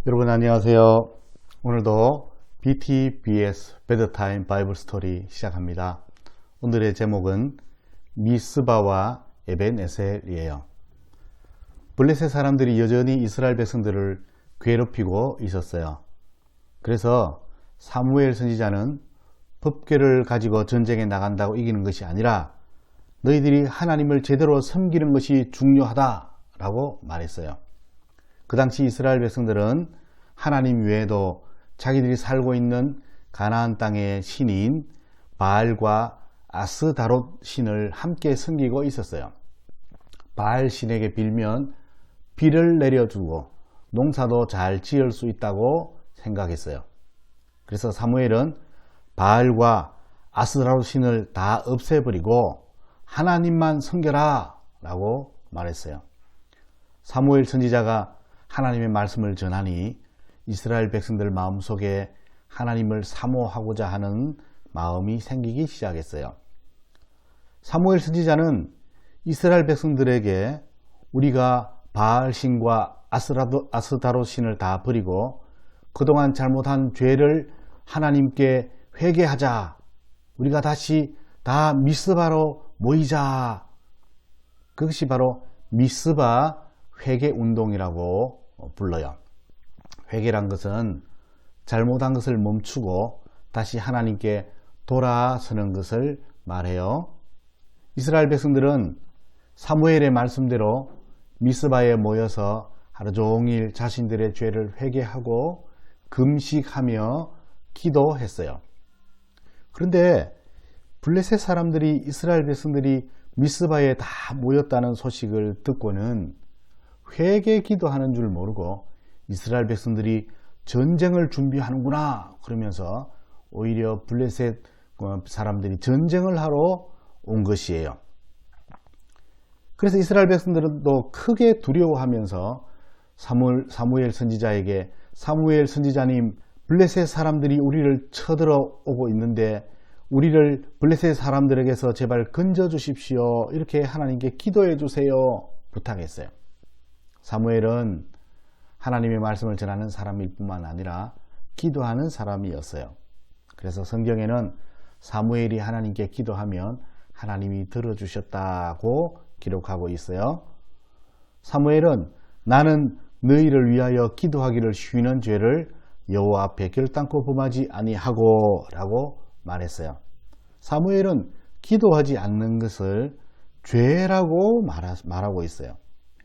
여러분 안녕하세요. 오늘도 BTBS 베드타임 바이블 스토리 시작합니다. 오늘의 제목은 미스바와 에벤에셀이에요. 블레셋 사람들이 여전히 이스라엘 백성들을 괴롭히고 있었어요. 그래서 사무엘 선지자는 법궤를 가지고 전쟁에 나간다고 이기는 것이 아니라 너희들이 하나님을 제대로 섬기는 것이 중요하다라고 말했어요. 그 당시 이스라엘 백성들은 하나님 외에도 자기들이 살고 있는 가나안 땅의 신인 바알과 아스다롯 신을 함께 섬기고 있었어요. 바알 신에게 빌면 비를 내려주고 농사도 잘 지을 수 있다고 생각했어요. 그래서 사무엘은 바알과 아스다롯 신을 다 없애버리고 하나님만 섬겨라 라고 말했어요. 사무엘 선지자가 하나님의 말씀을 전하니 이스라엘 백성들 마음속에 하나님을 사모하고자 하는 마음이 생기기 시작했어요. 사무엘 선지자는 이스라엘 백성들에게 우리가 바알 신과 아스다롯 신을 다 버리고 그동안 잘못한 죄를 하나님께 회개하자. 우리가 다시 다 미스바로 모이자. 그것이 바로 미스바 회개운동이라고 불러요. 회개란 것은 잘못한 것을 멈추고 다시 하나님께 돌아서는 것을 말해요. 이스라엘 백성들은 사무엘의 말씀대로 미스바에 모여서 하루 종일 자신들의 죄를 회개하고 금식하며 기도했어요. 그런데 블레셋 사람들이 이스라엘 백성들이 미스바에 다 모였다는 소식을 듣고는 회개 기도하는 줄 모르고 이스라엘 백성들이 전쟁을 준비하는구나 그러면서 오히려 블레셋 사람들이 전쟁을 하러 온 것이에요. 그래서 이스라엘 백성들도 크게 두려워하면서 사무엘 선지자에게 사무엘 선지자님, 블레셋 사람들이 우리를 쳐들어오고 있는데 우리를 블레셋 사람들에게서 제발 건져 주십시오. 이렇게 하나님께 기도해 주세요. 부탁했어요. 사무엘은 하나님의 말씀을 전하는 사람일 뿐만 아니라 기도하는 사람이었어요. 그래서 성경에는 사무엘이 하나님께 기도하면 하나님이 들어주셨다고 기록하고 있어요. 사무엘은 나는 너희를 위하여 기도하기를 쉬는 죄를 여호와 앞에 결단코 범하지 아니하고 라고 말했어요. 사무엘은 기도하지 않는 것을 죄라고 말하고 있어요.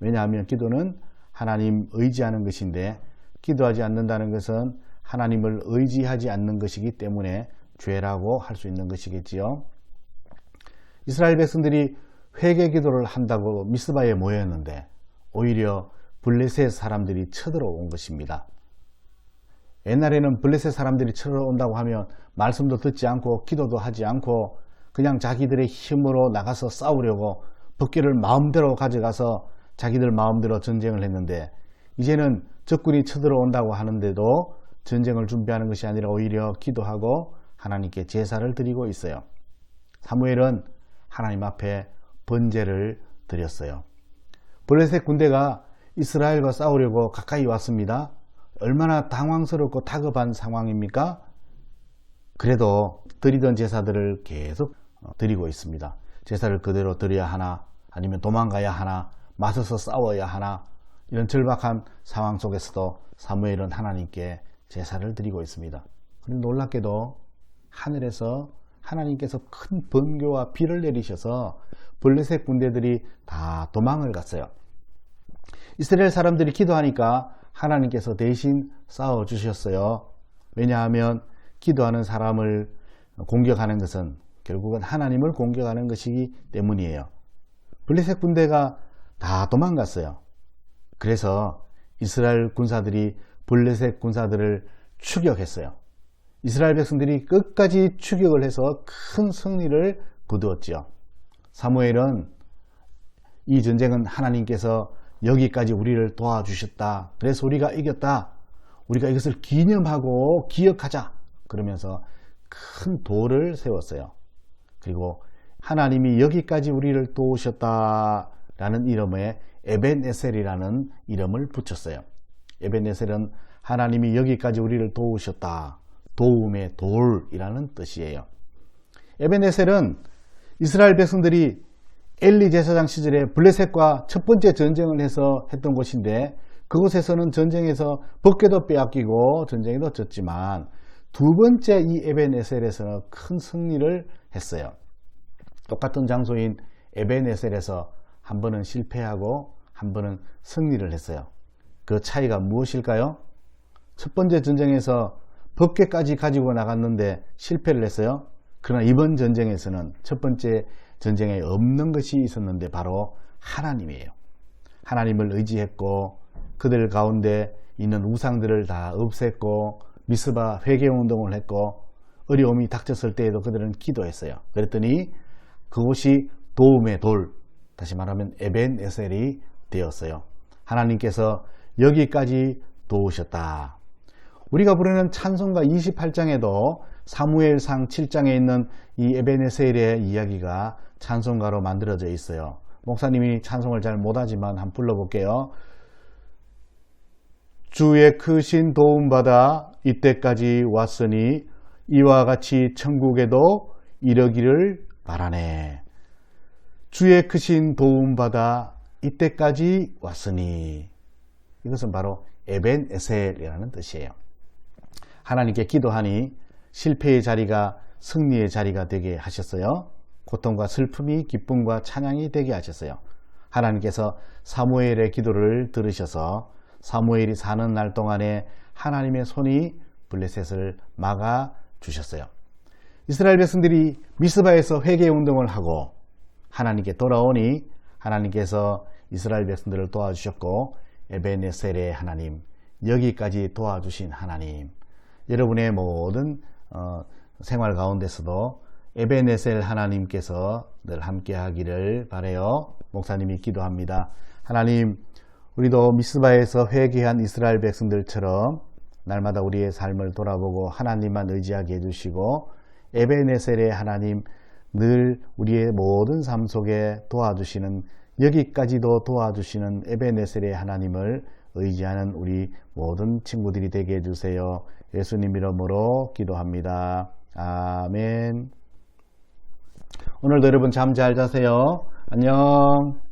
왜냐하면 기도는 하나님 의지하는 것인데 기도하지 않는다는 것은 하나님을 의지하지 않는 것이기 때문에 죄라고 할 수 있는 것이겠지요. 이스라엘 백성들이 회개 기도를 한다고 미스바에 모였는데 오히려 블레셋 사람들이 쳐들어온 것입니다. 옛날에는 블레셋 사람들이 쳐들어온다고 하면 말씀도 듣지 않고 기도도 하지 않고 그냥 자기들의 힘으로 나가서 싸우려고 법궤를 마음대로 가져가서 자기들 마음대로 전쟁을 했는데 이제는 적군이 쳐들어온다고 하는데도 전쟁을 준비하는 것이 아니라 오히려 기도하고 하나님께 제사를 드리고 있어요. 사무엘은 하나님 앞에 번제를 드렸어요. 블레셋 군대가 이스라엘과 싸우려고 가까이 왔습니다. 얼마나 당황스럽고 다급한 상황입니까? 그래도 드리던 제사들을 계속 드리고 있습니다. 제사를 그대로 드려야 하나 아니면 도망가야 하나 맞서서 싸워야 하나 이런 절박한 상황 속에서도 사무엘은 하나님께 제사를 드리고 있습니다. 그런데 놀랍게도 하늘에서 하나님께서 큰 번개와 비를 내리셔서 블레셋 군대들이 다 도망을 갔어요. 이스라엘 사람들이 기도하니까 하나님께서 대신 싸워주셨어요. 왜냐하면 기도하는 사람을 공격하는 것은 결국은 하나님을 공격하는 것이기 때문이에요. 블레셋 군대가 다 도망갔어요. 그래서 이스라엘 군사들이 블레셋 군사들을 추격했어요. 이스라엘 백성들이 끝까지 추격을 해서 큰 승리를 거두었죠. 사무엘은 이 전쟁은 하나님께서 여기까지 우리를 도와주셨다. 그래서 우리가 이겼다. 우리가 이것을 기념하고 기억하자. 그러면서 큰 돌을 세웠어요. 그리고 하나님이 여기까지 우리를 도우셨다라는 이름의 에벤에셀이라는 이름을 붙였어요. 에벤에셀은 하나님이 여기까지 우리를 도우셨다. 도움의 돌이라는 뜻이에요. 에벤에셀은 이스라엘 백성들이 엘리 제사장 시절에 블레셋과 첫 번째 전쟁을 해서 했던 곳인데, 그곳에서는 전쟁에서 법궤도 빼앗기고 전쟁에도 졌지만 두 번째 이 에벤에셀에서는 큰 승리를 했어요. 똑같은 장소인 에벤에셀에서 한 번은 실패하고 한 번은 승리를 했어요. 그 차이가 무엇일까요? 첫 번째 전쟁에서 법궤까지 가지고 나갔는데 실패를 했어요. 그러나 이번 전쟁에서는 첫 번째 전쟁에 없는 것이 있었는데 바로 하나님이에요. 하나님을 의지했고 그들 가운데 있는 우상들을 다 없앴고 미스바 회개운동을 했고 어려움이 닥쳤을 때에도 그들은 기도했어요. 그랬더니 그곳이 도움의 돌, 다시 말하면 에벤에셀이 되었어요. 하나님께서 여기까지 도우셨다. 우리가 부르는 찬송가 28장에도 사무엘상 7장에 있는 이 에벤에셀의 이야기가 찬송가로 만들어져 있어요. 목사님이 찬송을 잘 못하지만 한번 불러볼게요. 주의 크신 도움받아 이때까지 왔으니 이와 같이 천국에도 이르기를 바라네. 주의 크신 도움받아 이때까지 왔으니, 이것은 바로 에벤에셀이라는 뜻이에요. 하나님께 기도하니 실패의 자리가 승리의 자리가 되게 하셨어요. 고통과 슬픔이 기쁨과 찬양이 되게 하셨어요. 하나님께서 사무엘의 기도를 들으셔서 사무엘이 사는 날 동안에 하나님의 손이 블레셋을 막아 주셨어요. 이스라엘 백성들이 미스바에서 회개 운동을 하고 하나님께 돌아오니 하나님께서 이스라엘 백성들을 도와주셨고, 에벤에셀의 하나님, 여기까지 도와주신 하나님, 여러분의 모든 생활 가운데서도 에벤에셀 하나님께서 늘 함께 하기를 바라요. 목사님이 기도합니다. 하나님, 우리도 미스바에서 회개한 이스라엘 백성들처럼 날마다 우리의 삶을 돌아보고 하나님만 의지하게 해주시고, 에벤에셀의 하나님, 늘 우리의 모든 삶 속에 도와주시는, 여기까지도 도와주시는 에벤에셀의 하나님을 의지하는 우리 모든 친구들이 되게 해주세요. 예수님 이름으로 기도합니다. 아멘. 오늘도 여러분 잠 잘 자세요. 안녕.